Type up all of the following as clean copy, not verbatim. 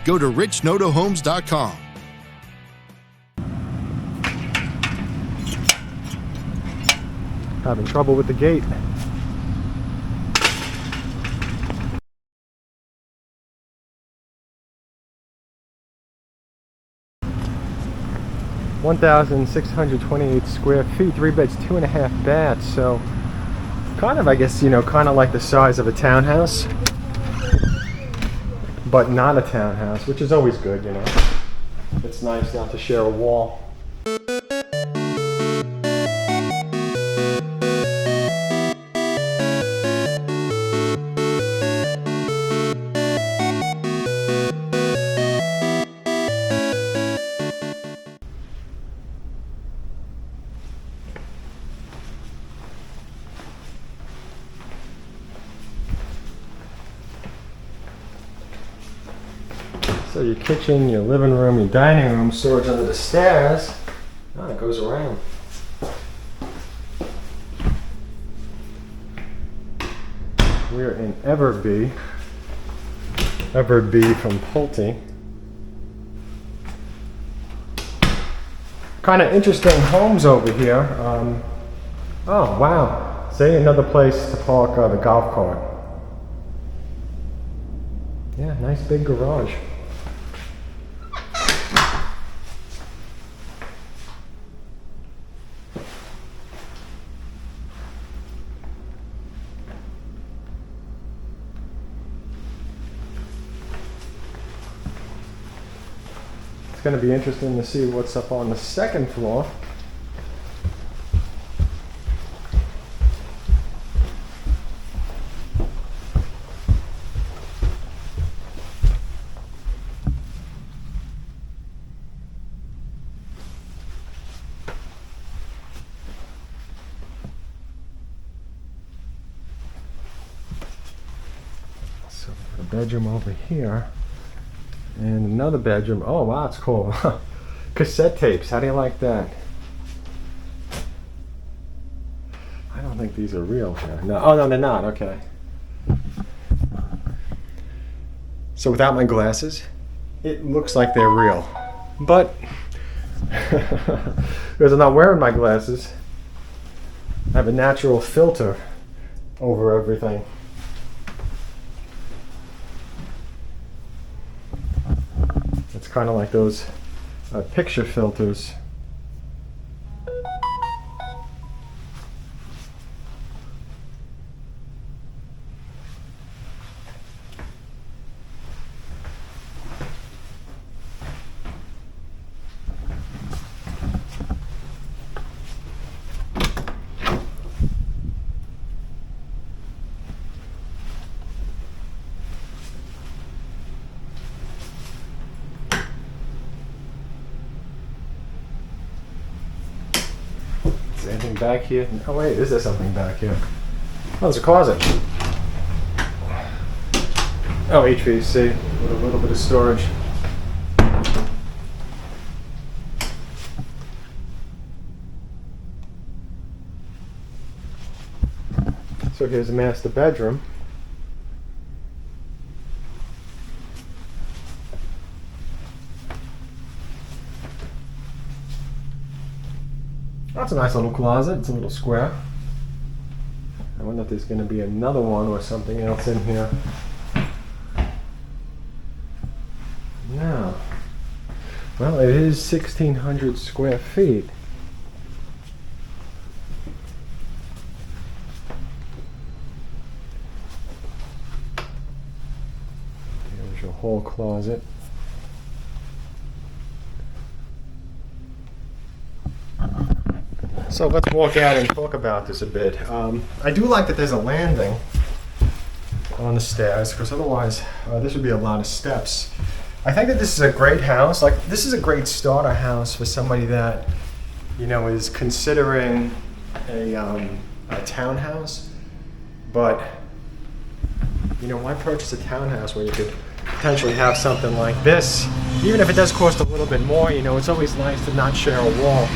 Go to richnotohomes.com. Having trouble with the gate. (1,628 square feet), 3 beds, 2.5 baths. So kind of, I guess, kind of like the size of a townhouse, but not a townhouse, which is always good, It's nice not to share a wall. So your kitchen, your living room, your dining room, storage under the stairs. Oh, it goes around. We're in EVERBE. EVERBE from Pulte. Kind of interesting homes over here. Oh, wow. See, another place to park the golf cart. Yeah, nice big garage. It's going to be interesting to see what's up on the second floor. So the bedroom over here. And another bedroom. Oh wow, it's cool. Cassette tapes. How do you like that? I don't think these are real here. No. Oh no, they're not. Okay. So without my glasses, it looks like they're real. But because I'm not wearing my glasses, I have a natural filter over everything. It's kind of like those picture filters. Is there anything back here? Oh wait, is there something back here? Oh, there's a closet. Oh, HVAC with a little bit of storage. So here's the master bedroom. That's a nice little closet. It's a little square. I wonder if there's going to be another one or something else in here. No. Well, it is 1,600 square feet. There's your whole closet. So let's walk out and talk about this a bit. I do like that there's a landing on the stairs, because otherwise this would be a lot of steps. I think that this is a great house. Like, this is a great starter house for somebody that, is considering a townhouse. But, why purchase a townhouse where you could potentially have something like this? Even if it does cost a little bit more, it's always nice to not share a wall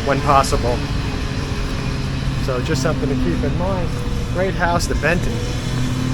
when possible. So just something to keep in mind. Great house, the Benton.